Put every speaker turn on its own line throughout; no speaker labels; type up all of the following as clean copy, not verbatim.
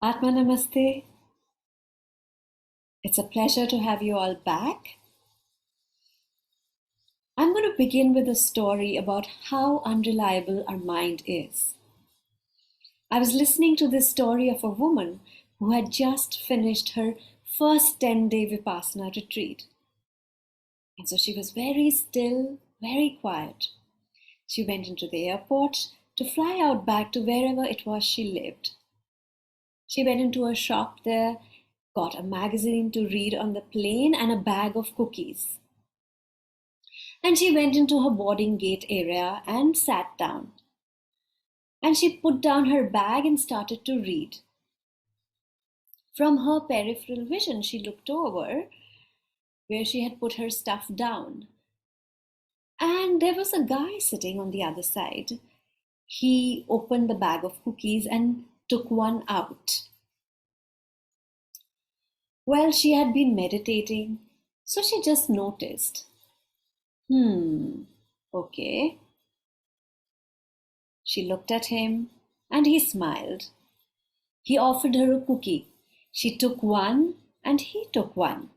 Atma Namaste. It's a pleasure to have you all back. I'm going to begin with a story about how unreliable our mind is. I was listening to this story of a woman who had just finished her first 10-day Vipassana retreat. And so she was very still, very quiet. She went into the airport to fly out back to wherever it was she lived. She went into a shop there, got a magazine to read on the plane and a bag of cookies. And she went into her boarding gate area and sat down. And she put down her bag and started to read. From her peripheral vision, she looked over where she had put her stuff down. And there was a guy sitting on the other side. He opened the bag of cookies and took one out. Well, she had been meditating, so she just noticed. Okay. She looked at him and he smiled. He offered her a cookie. She took one and he took one.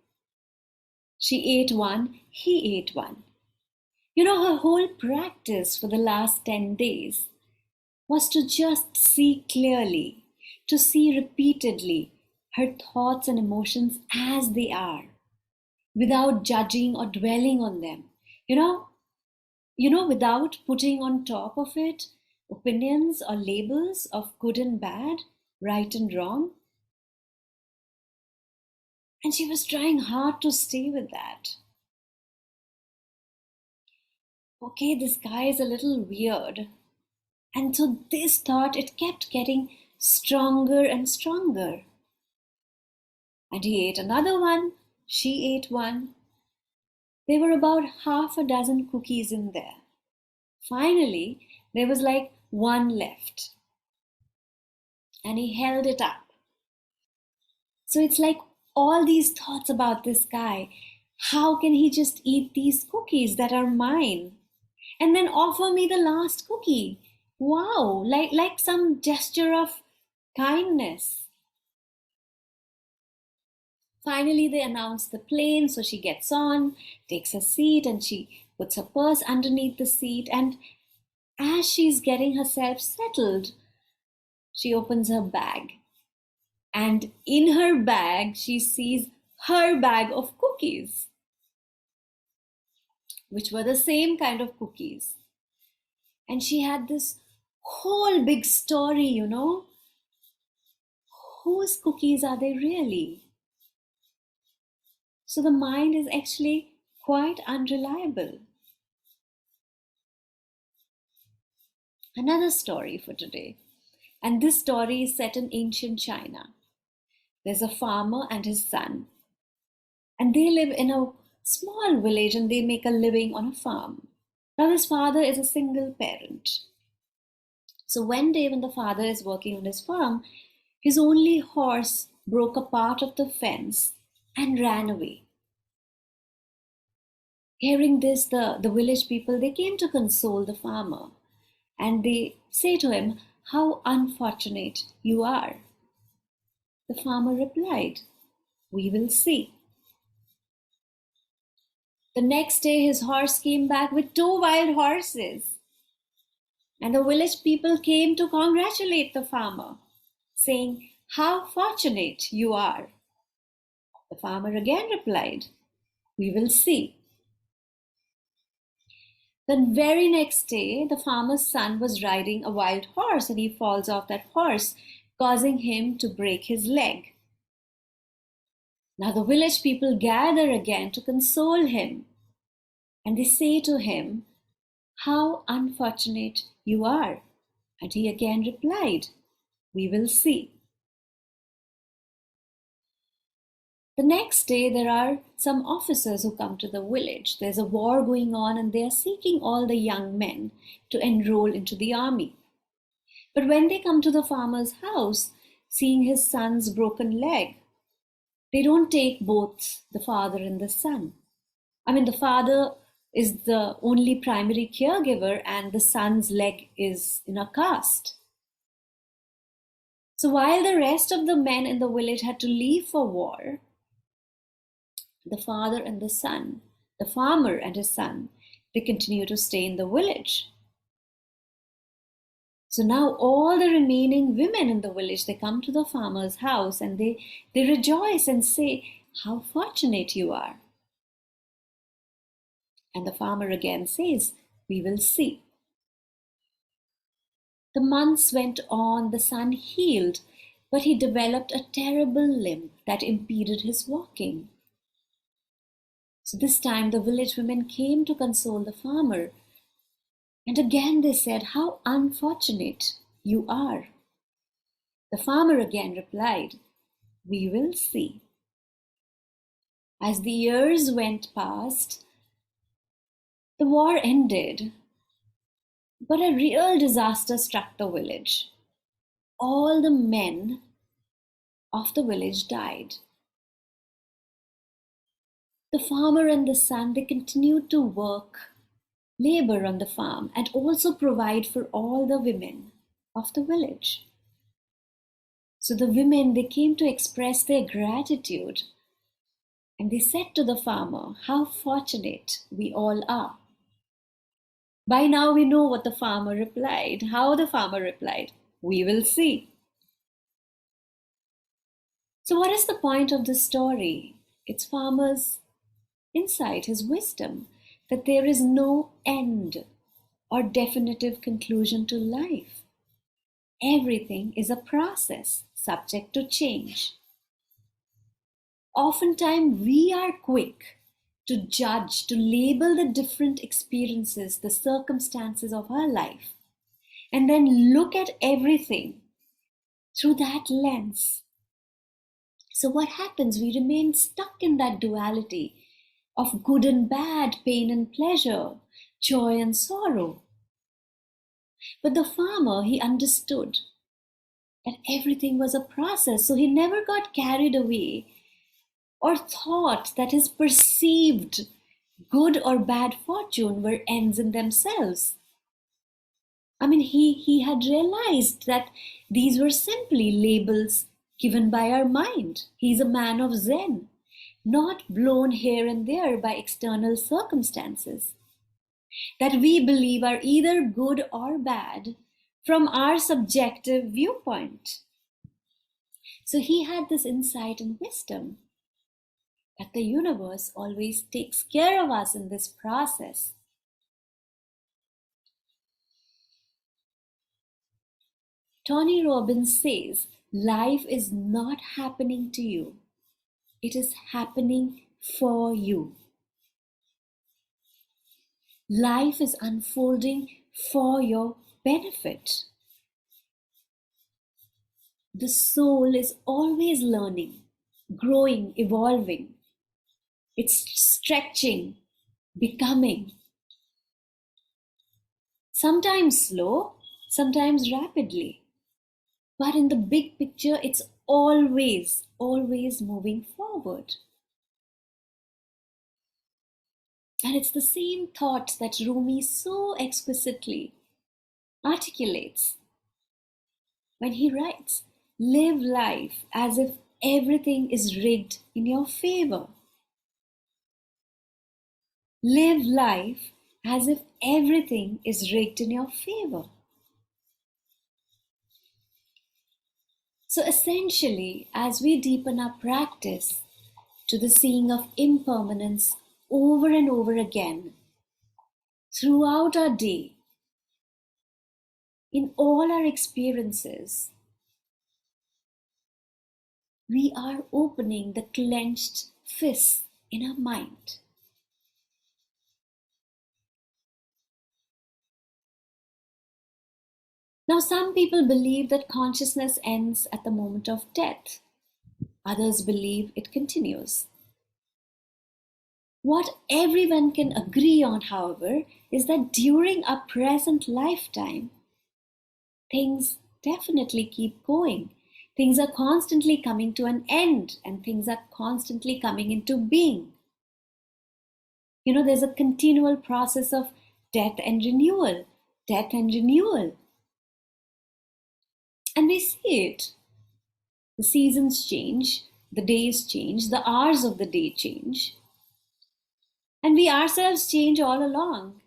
She ate one, he ate one. Her whole practice for the last 10 days was to just see clearly, to see repeatedly her thoughts and emotions as they are, without judging or dwelling on them. Without putting on top of it opinions or labels of good and bad, right and wrong. And she was trying hard to stay with that. Okay, this guy is a little weird. And so this thought, it kept getting stronger and stronger. And he ate another one, she ate one. There were about half a dozen cookies in there. Finally, there was like one left. And he held it up. So it's like all these thoughts about this guy. How can he just eat these cookies that are mine? And then offer me the last cookie. Wow, like some gesture of kindness. Finally, they announce the plane, so she gets on, takes a seat, and she puts her purse underneath the seat. And as she's getting herself settled, she opens her bag. And in her bag, she sees her bag of cookies, which were the same kind of cookies. And she had this whole big story, Whose cookies are they really? So the mind is actually quite unreliable. Another story for today. And this story is set in ancient China. There's a farmer and his son. And they live in a small village and they make a living on a farm. Now his father is a single parent. So one day when the father is working on his farm, his only horse broke a part of the fence and ran away. Hearing this, the village people, they came to console the farmer. And they say to him, "How unfortunate you are." The farmer replied, "We will see." The next day, his horse came back with 2 wild horses. And the village people came to congratulate the farmer, saying, "How fortunate you are." The farmer again replied, "We will see." The very next day, the farmer's son was riding a wild horse and he falls off that horse, causing him to break his leg. Now the village people gather again to console him. And they say to him, "How unfortunate you are." And he again replied, "We will see." The next day, there are some officers who come to the village. There's a war going on and they are seeking all the young men to enroll into the army. But when they come to the farmer's house, seeing his son's broken leg, they don't take both the father and the son. The father is the only primary caregiver and the son's leg is in a cast. So while the rest of the men in the village had to leave for war, the father and the son, the farmer and his son, they continue to stay in the village. So now all the remaining women in the village, they come to the farmer's house and they rejoice and say, "How fortunate you are." And the farmer again says, "We will see." The months went on, the son healed, but he developed a terrible limp that impeded his walking. So this time the village women came to console the farmer. And again they said, "How unfortunate you are." The farmer again replied, "We will see." As the years went past, the war ended, but a real disaster struck the village. All the men of the village died. The farmer and the son, they continued to work, labor on the farm, and also provide for all the women of the village. So the women, they came to express their gratitude, and they said to the farmer, "How fortunate we all are." By now we know what the farmer replied, how the farmer replied, "We will see." So what is the point of this story? It's farmer's insight, his wisdom, that there is no end or definitive conclusion to life. Everything is a process subject to change. Oftentimes, we are quick to judge, to label the different experiences, the circumstances of our life, and then look at everything through that lens. So, what happens? We remain stuck in that duality of good and bad, pain and pleasure, joy and sorrow. But the farmer, he understood that everything was a process, so he never got carried away or thought that his perceived good or bad fortune were ends in themselves. I mean, he had realized that these were simply labels given by our mind. He's a man of Zen, not blown here and there by external circumstances that we believe are either good or bad from our subjective viewpoint. So he had this insight and wisdom that the universe always takes care of us in this process. Tony Robbins says, life is not happening to you, it is happening for you. Life is unfolding for your benefit. The soul is always learning, growing, evolving. It's stretching, becoming. Sometimes slow, sometimes rapidly. But in the big picture, it's always, always moving forward. And it's the same thought that Rumi so exquisitely articulates when he writes, "Live life as if everything is rigged in your favor." Live life as if everything is rigged in your favor. So essentially, as we deepen our practice to the seeing of impermanence over and over again, throughout our day, in all our experiences, we are opening the clenched fists in our mind. Now, some people believe that consciousness ends at the moment of death. Others believe it continues. What everyone can agree on, however, is that during our present lifetime, things definitely keep going. Things are constantly coming to an end, and things are constantly coming into being. You know, there's a continual process of death and renewal, death and renewal. And we see it The seasons change, the days change, the hours of the day change, and we ourselves change all along.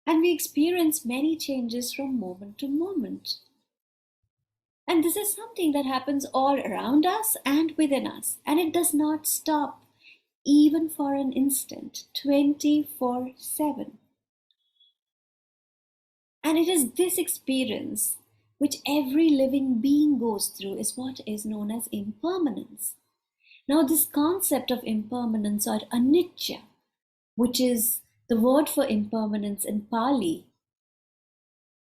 And we experience many changes from moment to moment. And this is something that happens all around us and within us, and it does not stop even for an instant, 24/7. And it is this experience which every living being goes through is what is known as impermanence. Now, this concept of impermanence or anicca, which is the word for impermanence in Pali,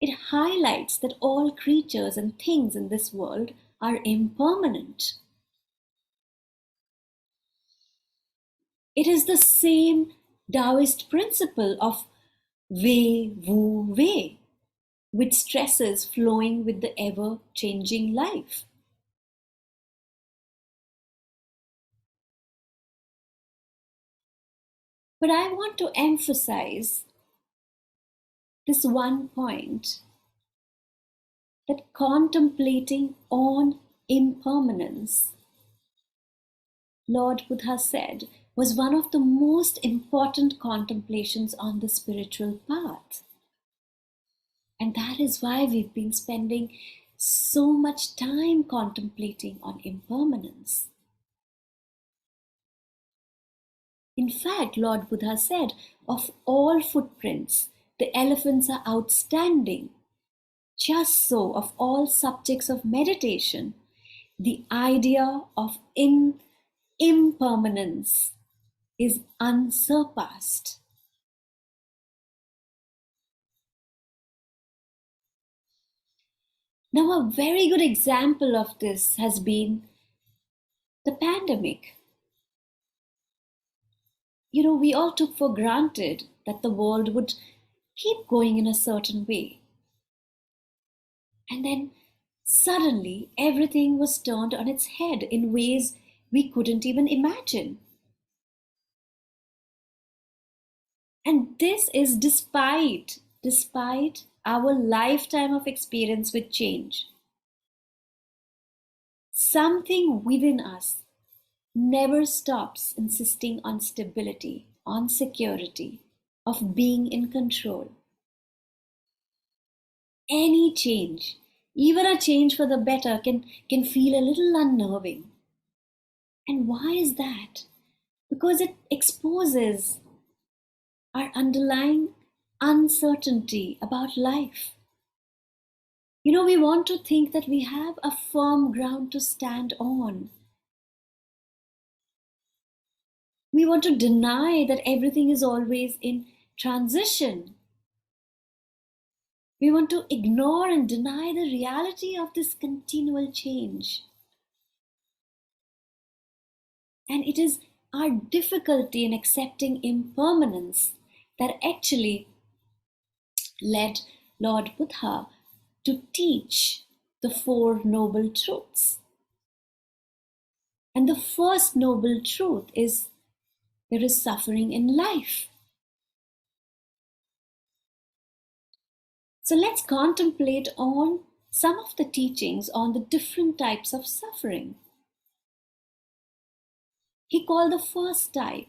it highlights that all creatures and things in this world are impermanent. It is the same Taoist principle of Wei Wu Wei, which stresses flowing with the ever-changing life. But I want to emphasize this one point, that contemplating on impermanence, Lord Buddha said, was one of the most important contemplations on the spiritual path. And that is why we've been spending so much time contemplating on impermanence. In fact, Lord Buddha said, of all footprints, the elephants are outstanding. Just so, of all subjects of meditation, the idea of impermanence is unsurpassed. Now, a very good example of this has been the pandemic. We all took for granted that the world would keep going in a certain way. And then suddenly everything was turned on its head in ways we couldn't even imagine. And this is despite our lifetime of experience with change. Something within us never stops insisting on stability, on security, of being in control. Any change, even a change for the better, can feel a little unnerving. And why is that? Because it exposes our underlying uncertainty about life. We want to think that we have a firm ground to stand on. We want to deny that everything is always in transition. We want to ignore and deny the reality of this continual change. And it is our difficulty in accepting impermanence that actually led Lord Buddha to teach the Four Noble Truths. And the first noble truth is there is suffering in life. So let's contemplate on some of the teachings on the different types of suffering. He called the first type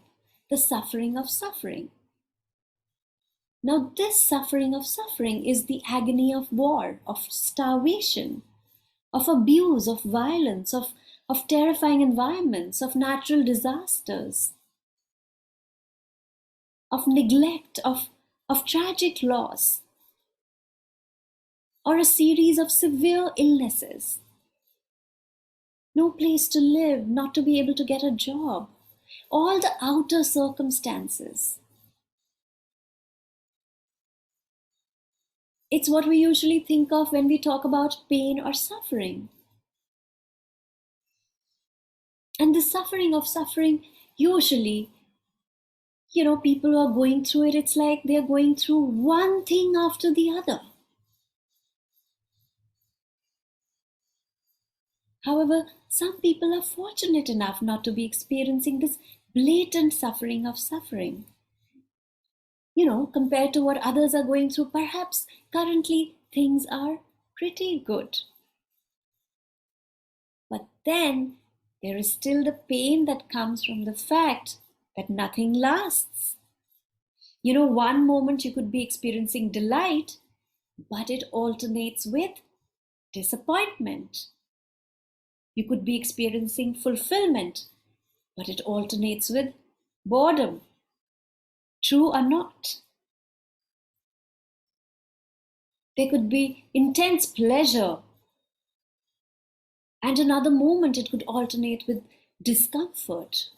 the suffering of suffering. Now, this suffering of suffering is the agony of war, of starvation, of abuse, of violence, of terrifying environments, of natural disasters, of neglect, of tragic loss, or a series of severe illnesses. No place to live, not to be able to get a job, all the outer circumstances. It's what we usually think of when we talk about pain or suffering. And the suffering of suffering, usually, people who are going through it, it's like they're going through one thing after the other. However, some people are fortunate enough not to be experiencing this blatant suffering of suffering. Compared to what others are going through, perhaps currently things are pretty good. then there is still the pain that comes from the fact that nothing lasts. One moment you could be experiencing delight, but it alternates with disappointment. You could be experiencing fulfillment, but it alternates with boredom. True or not? There could be intense pleasure, and another moment it could alternate with discomfort.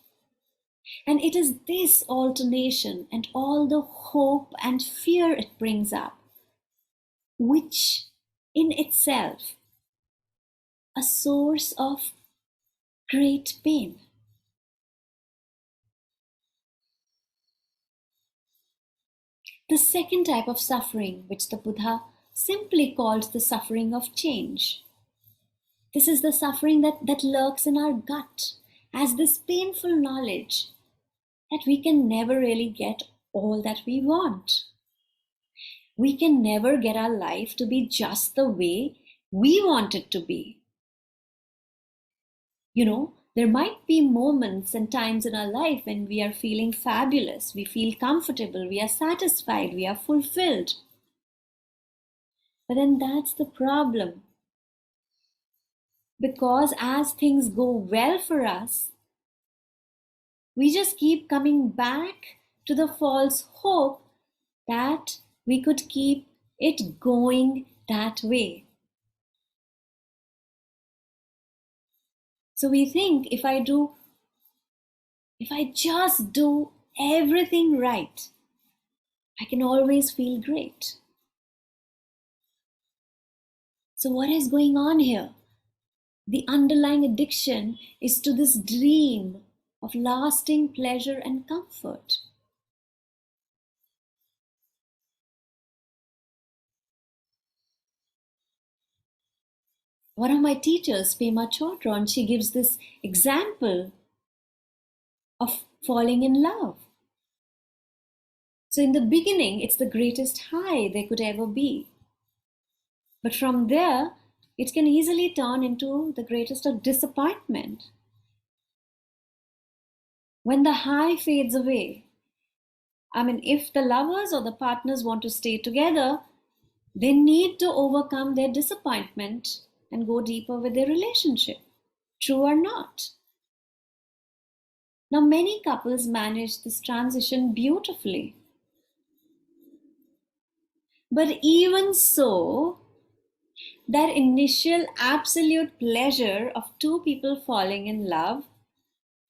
And it is this alternation and all the hope and fear it brings up, which in itself a source of great pain. The second type of suffering, which the Buddha simply called the suffering of change. This is the suffering that lurks in our gut as this painful knowledge that we can never really get all that we want. We can never get our life to be just the way we want it to be. There might be moments and times in our life when we are feeling fabulous, we feel comfortable, we are satisfied, we are fulfilled. But then that's the problem. Because as things go well for us, we just keep coming back to the false hope that we could keep it going that way. So we think if I just do everything right, I can always feel great. So what is going on here? The underlying addiction is to this dream of lasting pleasure and comfort. One of my teachers, Pema Chodron, she gives this example of falling in love. So in the beginning, it's the greatest high there could ever be. But from there, it can easily turn into the greatest of disappointment. When the high fades away, if the lovers or the partners want to stay together, they need to overcome their disappointment and go deeper with their relationship. True or not? Now, many couples manage this transition beautifully. But even so, that initial absolute pleasure of two people falling in love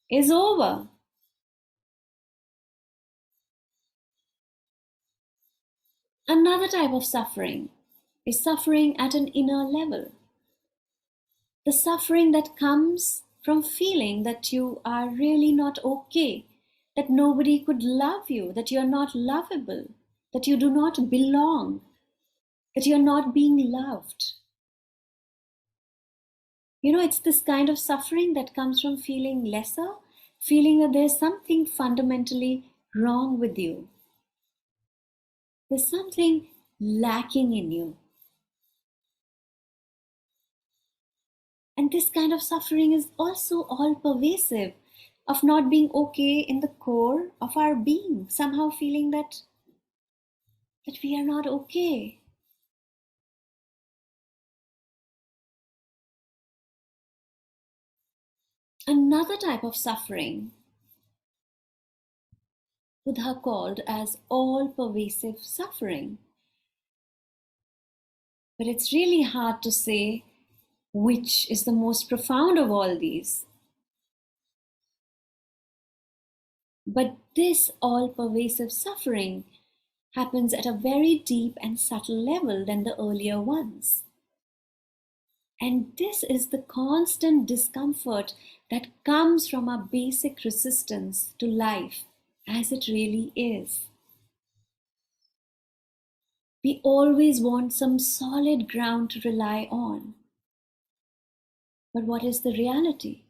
is over. Another type of suffering is suffering at an inner level. The suffering that comes from feeling that you are really not okay, that nobody could love you, that you're not lovable, that you do not belong, that you're not being loved. It's this kind of suffering that comes from feeling lesser, feeling that there's something fundamentally wrong with you. There's something lacking in you. And this kind of suffering is also all pervasive, of not being okay in the core of our being, somehow feeling that we are not okay. Another type of suffering Buddha called as all-pervasive suffering. But it's really hard to say which is the most profound of all these. But this all-pervasive suffering happens at a very deep and subtle level than the earlier ones. And this is the constant discomfort that comes from our basic resistance to life as it really is. We always want some solid ground to rely on. But what is the reality?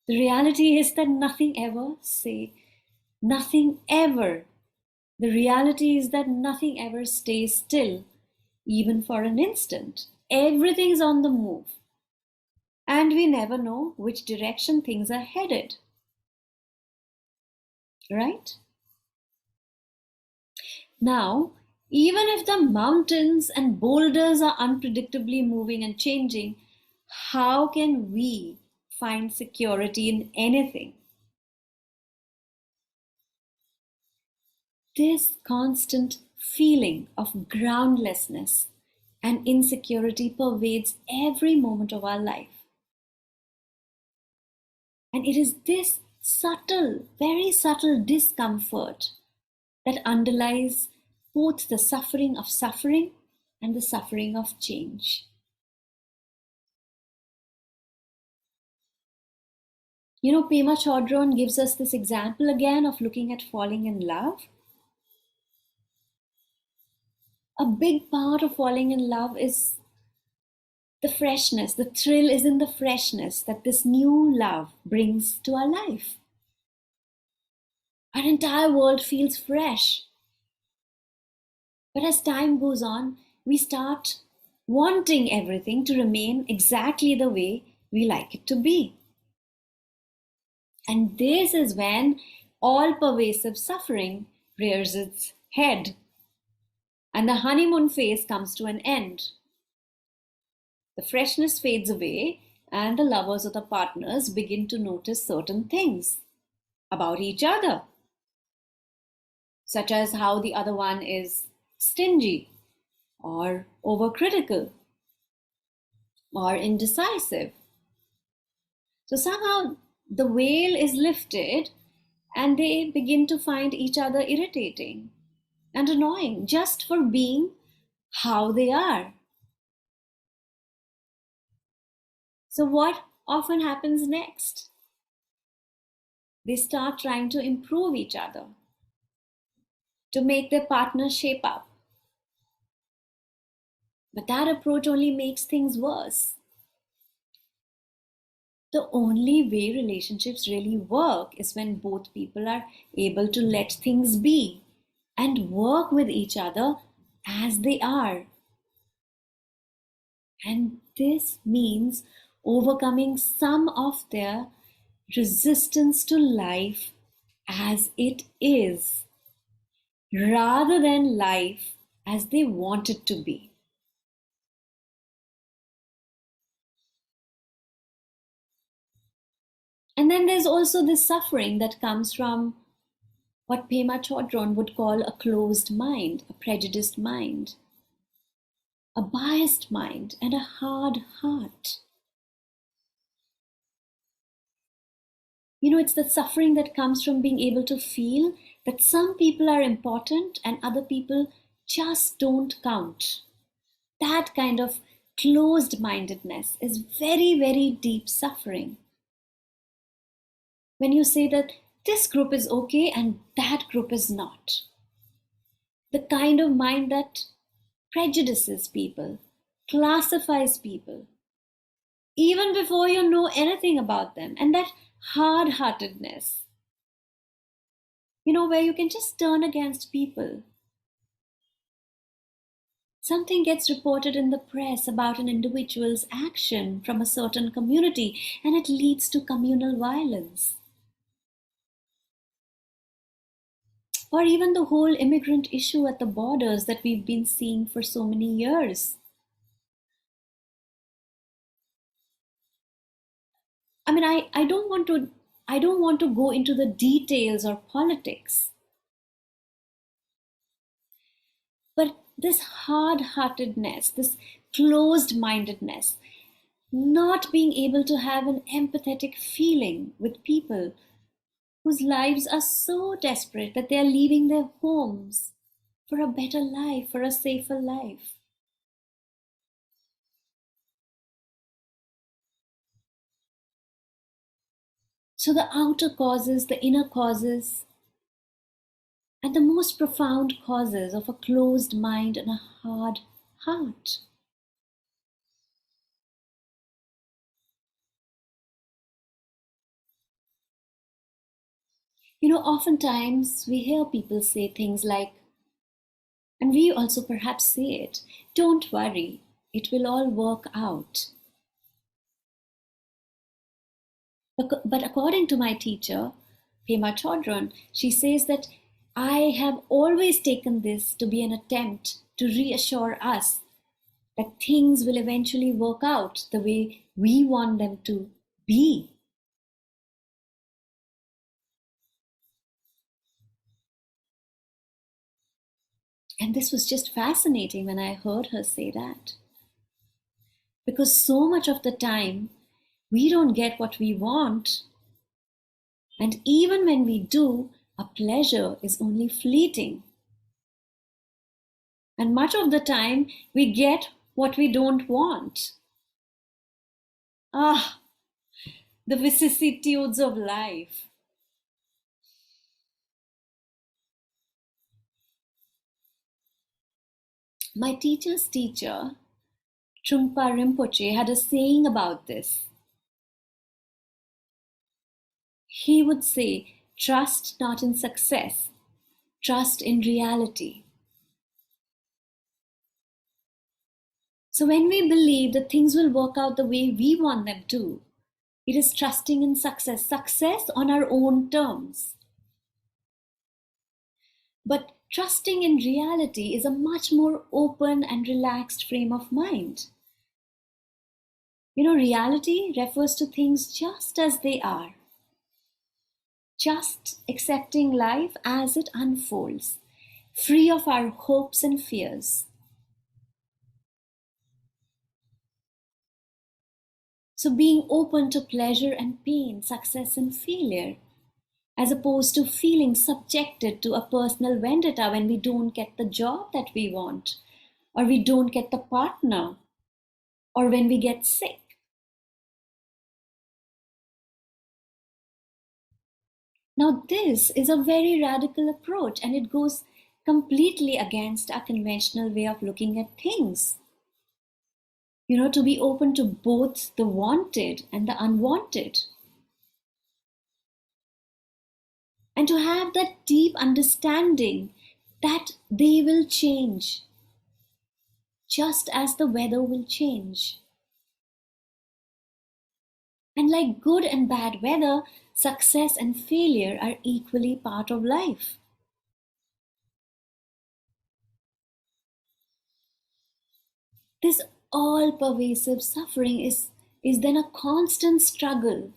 The reality is that nothing ever. The reality is that nothing ever stays still, even for an instant. Everything's on the move. And we never know which direction things are headed, right? Now, even if the mountains and boulders are unpredictably moving and changing, how can we find security in anything? This constant feeling of groundlessness and insecurity pervades every moment of our life. And it is this subtle, very subtle discomfort that underlies both the suffering of suffering and the suffering of change. Pema Chodron gives us this example again of looking at falling in love. A big part of falling in love is the freshness. The thrill is in the freshness that this new love brings to our life. Our entire world feels fresh. But as time goes on, we start wanting everything to remain exactly the way we like it to be. And this is when all pervasive suffering rears its head and the honeymoon phase comes to an end. The freshness fades away, and the lovers or the partners begin to notice certain things about each other, such as how the other one is stingy, or overcritical, or indecisive. So somehow the veil is lifted, and they begin to find each other irritating and annoying just for being how they are. So, what often happens next? They start trying to improve each other, to make their partner shape up. But that approach only makes things worse. The only way relationships really work is when both people are able to let things be and work with each other as they are. And this means overcoming some of their resistance to life as it is, rather than life as they want it to be. And then there's also this suffering that comes from what Pema Chodron would call a closed mind, a prejudiced mind, a biased mind, and a hard heart. It's the suffering that comes from being able to feel that some people are important and other people just don't count. That kind of closed mindedness is very, very deep suffering. When you say that this group is okay and that group is not. The kind of mind that prejudices people, classifies people, even before you know anything about them, and that hard heartedness, where you can just turn against people. Something gets reported in the press about an individual's action from a certain community, and it leads to communal violence. Or even the whole immigrant issue at the borders that we've been seeing for so many years. I mean, I don't want to go into the details or politics. But this hard-heartedness, this closed-mindedness, not being able to have an empathetic feeling with people whose lives are so desperate that they are leaving their homes for a better life, for a safer life. So the outer causes, the inner causes, and the most profound causes of a closed mind and a hard heart. Oftentimes we hear people say things like, and we also perhaps say it, don't worry, it will all work out. But according to my teacher, Pema Chodron, she says that I have always taken this to be an attempt to reassure us that things will eventually work out the way we want them to be. And this was just fascinating when I heard her say that. Because so much of the time, we don't get what we want. And even when we do, our pleasure is only fleeting. And much of the time, we get what we don't want. Ah, the vicissitudes of life. My teacher's teacher, Trungpa Rinpoche, had a saying about this. He would say, trust not in success, trust in reality. So when we believe that things will work out the way we want them to, it is trusting in success, success on our own terms. But trusting in reality is a much more open and relaxed frame of mind. Reality refers to things just as they are. Just accepting life as it unfolds, free of our hopes and fears. So being open to pleasure and pain, success and failure, as opposed to feeling subjected to a personal vendetta when we don't get the job that we want, or we don't get the partner, or when we get sick. Now, this is a very radical approach, and it goes completely against our conventional way of looking at things. To be open to both the wanted and the unwanted. And to have that deep understanding that they will change, just as the weather will change. And like good and bad weather, success and failure are equally part of life. This all-pervasive suffering is then a constant struggle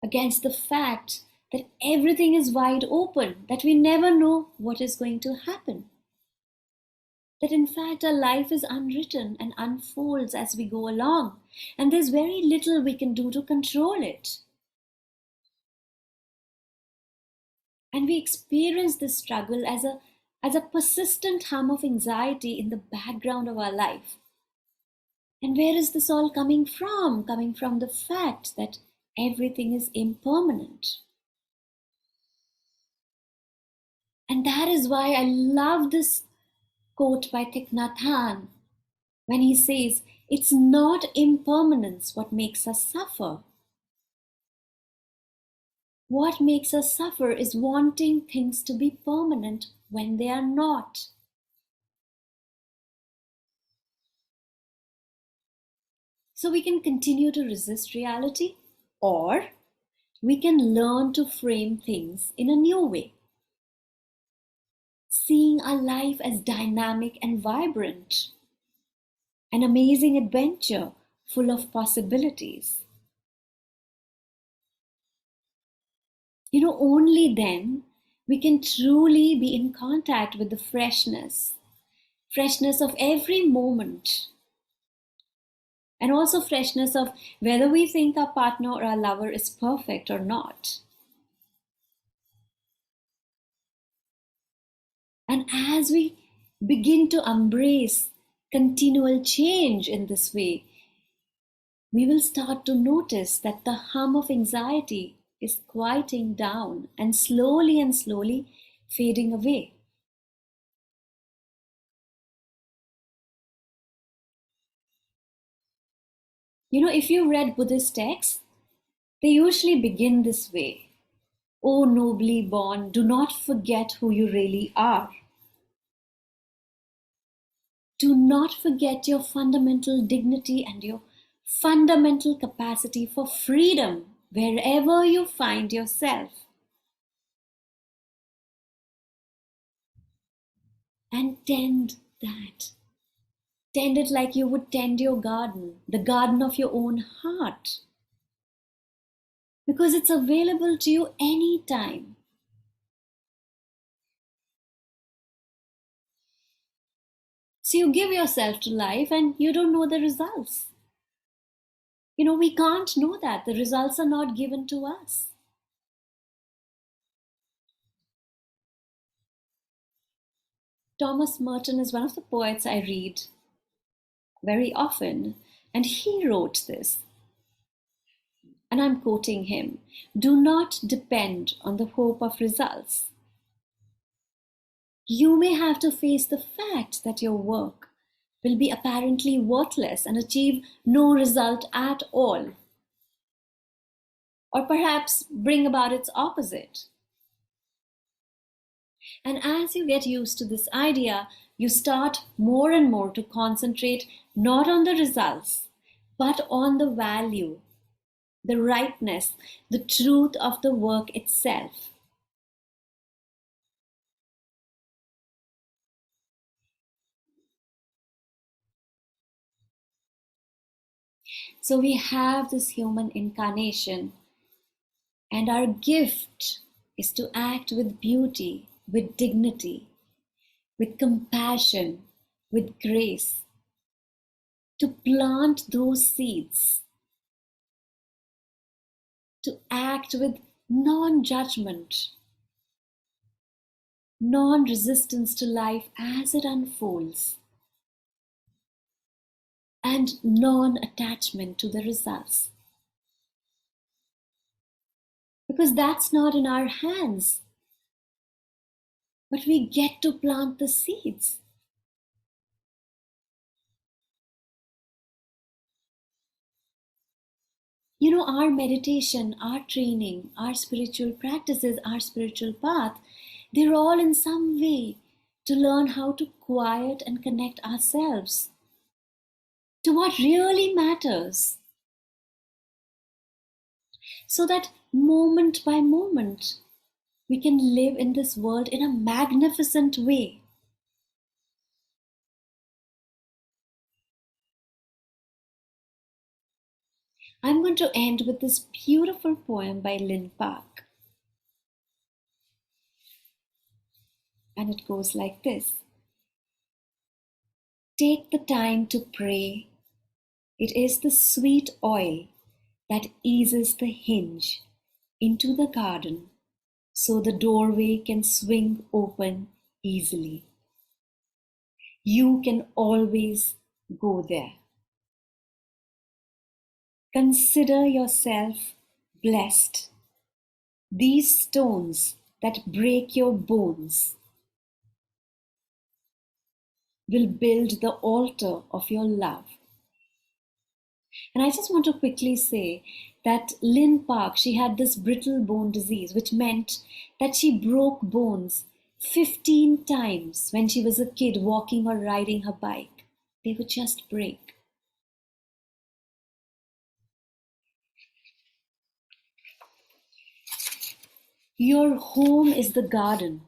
against the fact that everything is wide open, that we never know what is going to happen. That in fact our life is unwritten and unfolds as we go along, and there's very little we can do to control it. And we experience this struggle as a persistent hum of anxiety in the background of our life. And where is this all coming from? Coming from the fact that everything is impermanent. And that is why I love this quote by Thich Nhat Hanh when he says, it's not impermanence what makes us suffer. What makes us suffer is wanting things to be permanent when they are not. So we can continue to resist reality, or we can learn to frame things in a new way. Seeing our life as dynamic and vibrant, an amazing adventure full of possibilities. Only then we can truly be in contact with the freshness of every moment. And also freshness of whether we think our partner or our lover is perfect or not. And as we begin to embrace continual change in this way, we will start to notice that the hum of anxiety is quieting down and slowly fading away. If you read Buddhist texts, they usually begin this way. O nobly born, do not forget who you really are. Do not forget your fundamental dignity and your fundamental capacity for freedom wherever you find yourself, and tend that. Tend it like you would tend your garden, the garden of your own heart, because it's available to you anytime. So you give yourself to life and you don't know the results. We can't know that. The results are not given to us. Thomas Merton is one of the poets I read very often, and he wrote this, and I'm quoting him: "Do not depend on the hope of results. You may have to face the fact that your work will be apparently worthless and achieve no result at all, or perhaps bring about its opposite. And as you get used to this idea, you start more and more to concentrate not on the results, but on the value, the rightness, the truth of the work itself." So we have this human incarnation, and our gift is to act with beauty, with dignity, with compassion, with grace, to plant those seeds, to act with non judgment, non resistance to life as it unfolds, and non attachment to the results. Because that's not in our hands, but we get to plant the seeds. Our meditation, our training, our spiritual practices, our spiritual path, they're all in some way to learn how to quiet and connect ourselves to what really matters, so that moment by moment we can live in this world in a magnificent way. I'm going to end with this beautiful poem by Lynn Park. And it goes like this: "Take the time to pray. It is the sweet oil that eases the hinge into the garden so the doorway can swing open easily. You can always go there. Consider yourself blessed. These stones that break your bones will build the altar of your love." And I just want to quickly say that Lynn Park, she had this brittle bone disease, which meant that she broke bones 15 times when she was a kid walking or riding her bike. They would just break. Your home is the garden.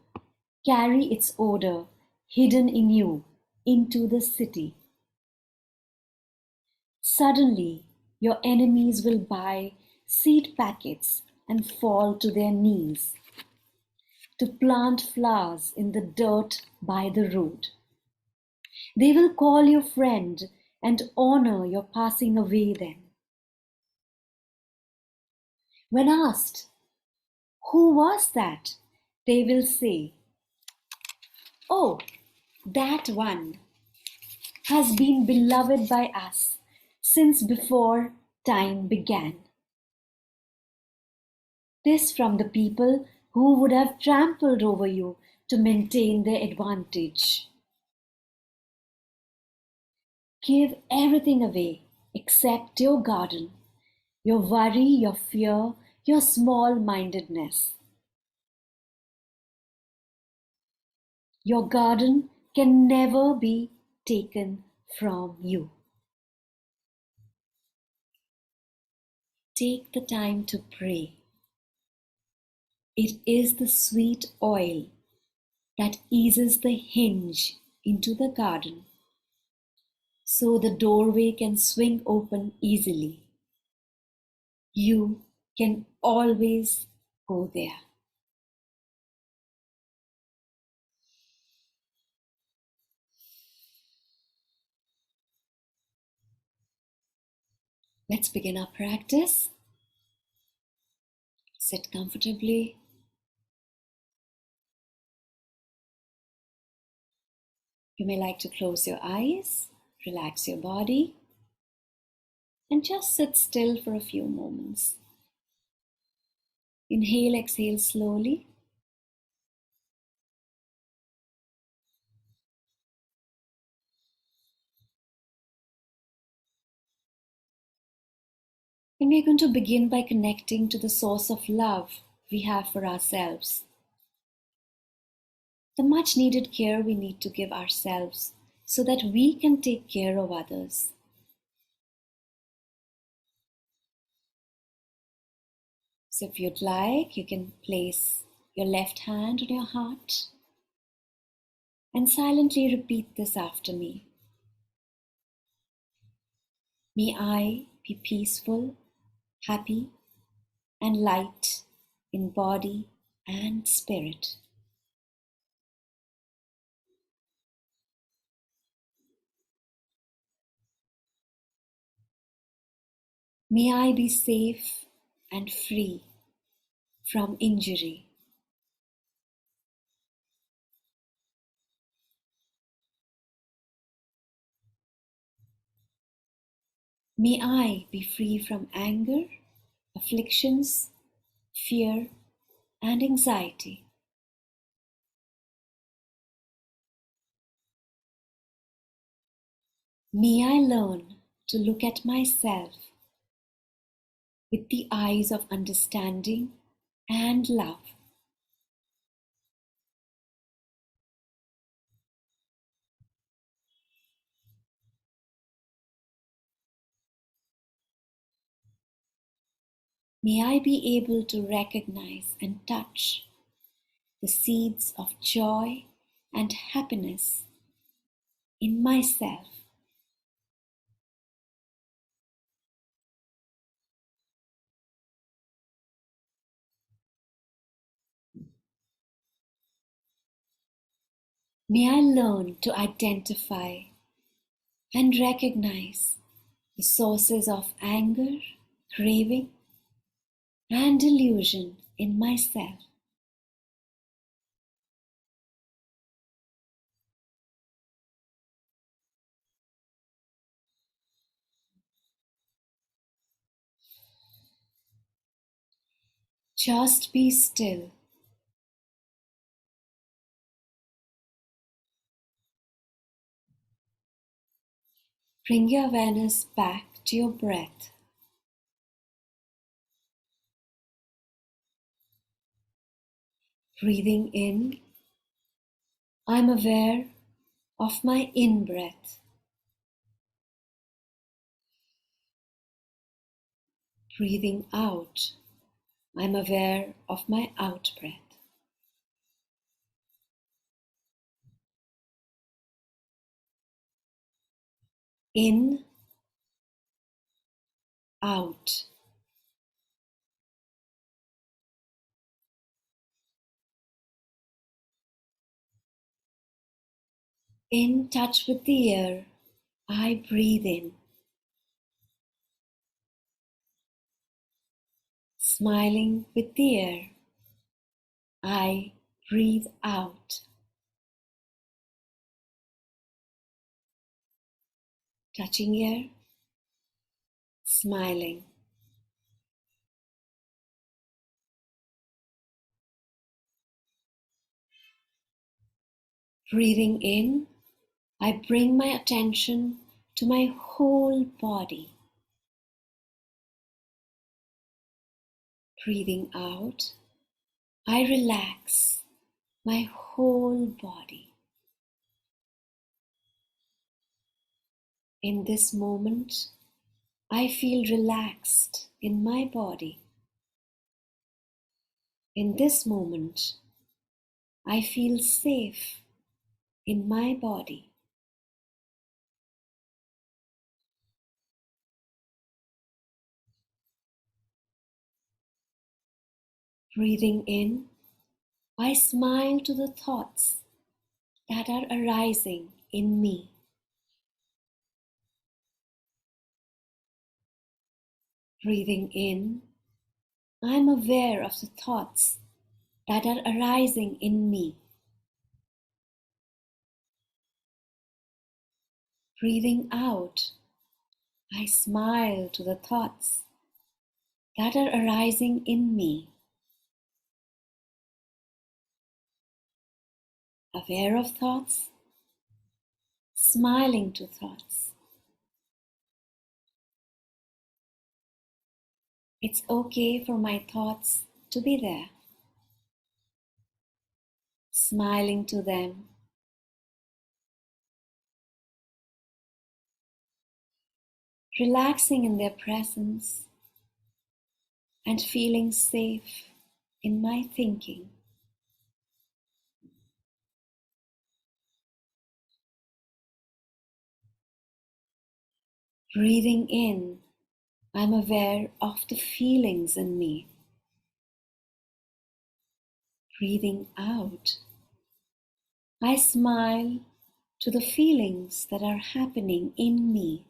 Carry its odor, hidden in you, into the city. Suddenly, your enemies will buy seed packets and fall to their knees to plant flowers in the dirt by the road. They will call you friend and honor your passing away then. When asked, "Who was that?" they will say, "Oh, that one has been beloved by us since before time began." This from the people who would have trampled over you to maintain their advantage. Give everything away except your garden, your worry, your fear, your small mindedness. Your garden can never be taken from you. take the time to pray. It is the sweet oil that eases the hinge into the garden so the doorway can swing open easily. You can always go there. Let's begin our practice. Sit comfortably. You may like to close your eyes, relax your body, and just sit still for a few moments. Inhale, exhale slowly. And we're going to begin by connecting to the source of love we have for ourselves. The much needed care we need to give ourselves so that we can take care of others. So if you'd like, you can place your left hand on your heart and silently repeat this after me. May I be peaceful, happy, and light in body and spirit. May I be safe and free from injury. May I be free from anger, afflictions, fear, and anxiety. May I learn to look at myself with the eyes of understanding and love. May I be able to recognize and touch the seeds of joy and happiness in myself. May I learn to identify and recognize the sources of anger, craving, and delusion in myself. Just be still. Bring your awareness back to your breath. Breathing in, I'm aware of my in-breath. Breathing out, I'm aware of my out-breath. In, out. In touch with the air, I breathe in. Smiling with the air, I breathe out. Touching air, smiling. Breathing in, I bring my attention to my whole body. Breathing out, I relax my whole body. In this moment, I feel relaxed in my body. In this moment, I feel safe in my body. Breathing in, I smile to the thoughts that are arising in me. Breathing in, I am aware of the thoughts that are arising in me. Breathing out, I smile to the thoughts that are arising in me. Aware of thoughts, smiling to thoughts. It's okay for my thoughts to be there. Smiling to them, relaxing in their presence, and feeling safe in my thinking. Breathing in, I'm aware of the feelings in me. Breathing out, I smile to the feelings that are happening in me.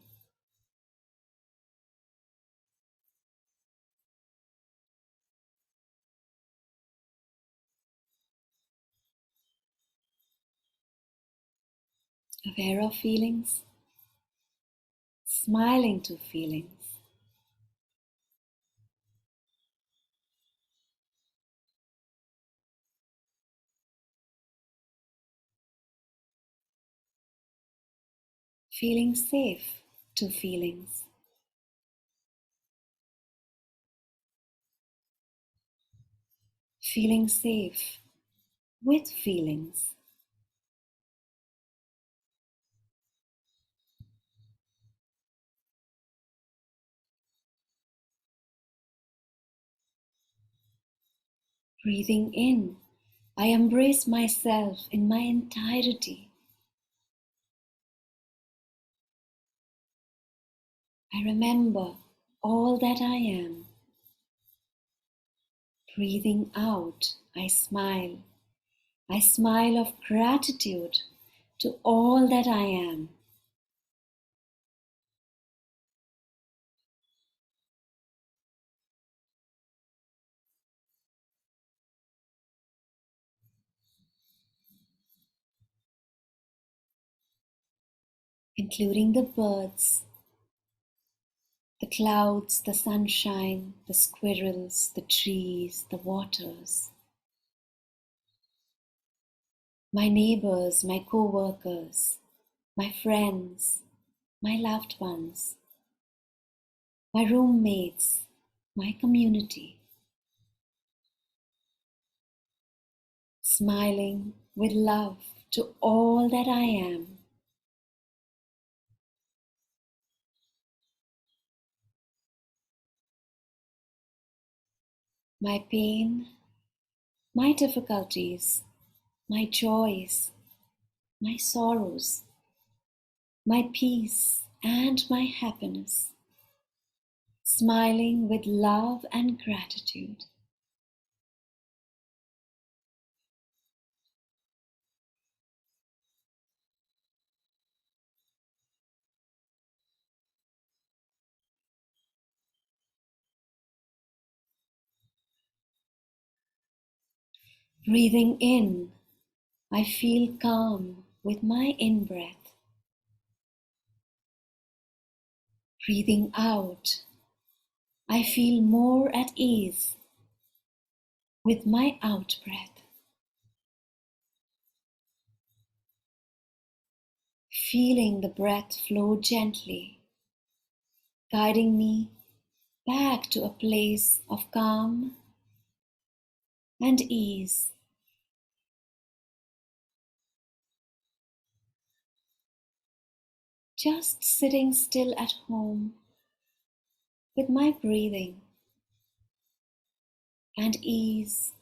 Aware of feelings, smiling to feelings. Feeling safe to feelings. Feeling safe with feelings. Breathing in, I embrace myself in my entirety. I remember all that I am. Breathing out, I smile. I smile of gratitude to all that I am. Including the birds, the clouds, the sunshine, the squirrels, the trees, the waters, my neighbors, my co-workers, my friends, my loved ones, my roommates, my community, smiling with love to all that I am. My pain, my difficulties, my joys, my sorrows, my peace and my happiness, smiling with love and gratitude. Breathing in, I feel calm with my in-breath. Breathing out, I feel more at ease with my out-breath. Feeling the breath flow gently, guiding me back to a place of calm and ease. Just sitting still at home with my breathing and ease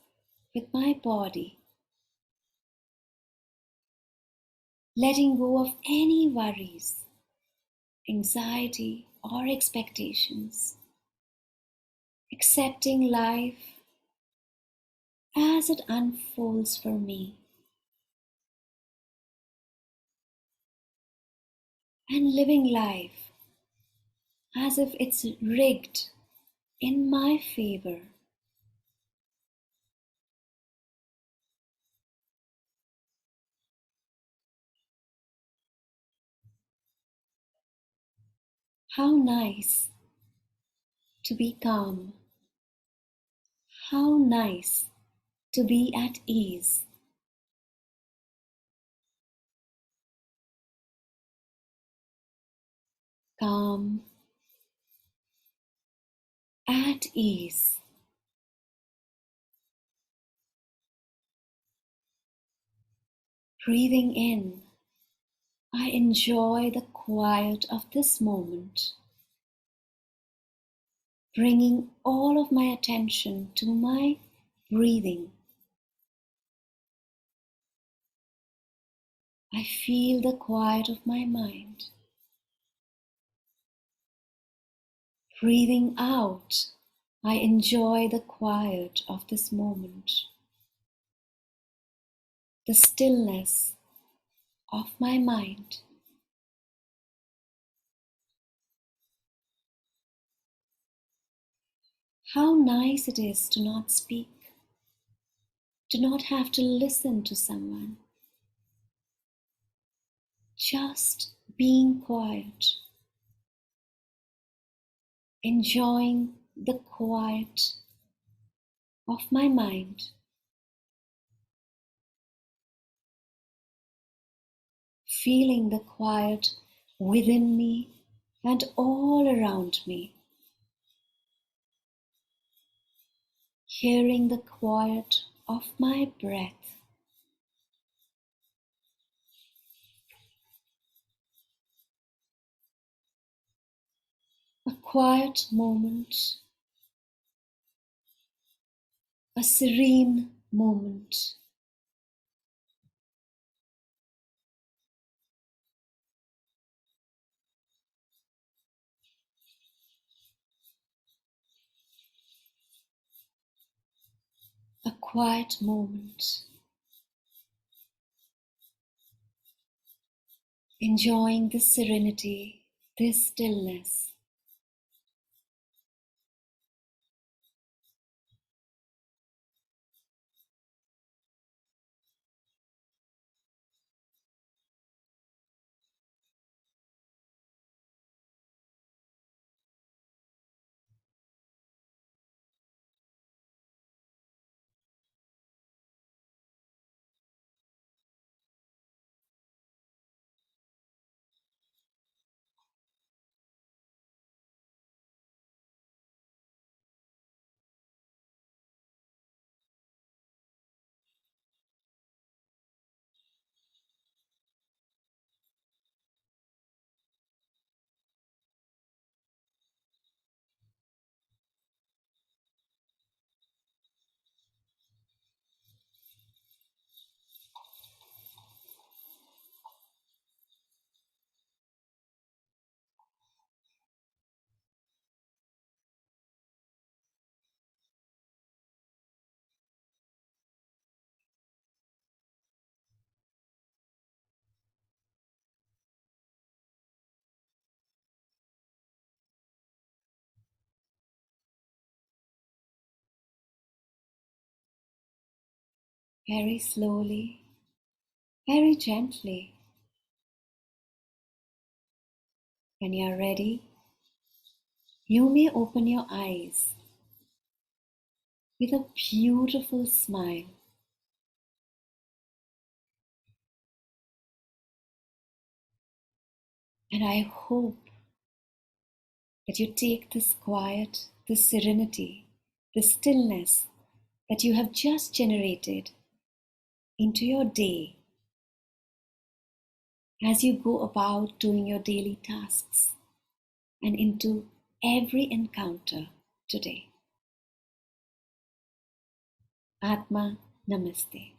with my body, letting go of any worries, anxiety, or expectations, accepting life as it unfolds for me, and living life as if it's rigged in my favor. How nice to be calm. How nice to be at ease. Calm, at ease. Breathing in, I enjoy the quiet of this moment, bringing all of my attention to my breathing. I feel the quiet of my mind. Breathing out, I enjoy the quiet of this moment, the stillness of my mind. How nice it is to not speak, to not have to listen to someone, just being quiet, enjoying the quiet of my mind, feeling the quiet within me and all around me, hearing the quiet of my breath. A quiet moment, a serene moment. A quiet moment, enjoying this serenity, this stillness. Very slowly, very gently. When you are ready, you may open your eyes with a beautiful smile. And I hope that you take this quiet, this serenity, this stillness that you have just generated into your day as you go about doing your daily tasks and into every encounter today. Atma Namaste.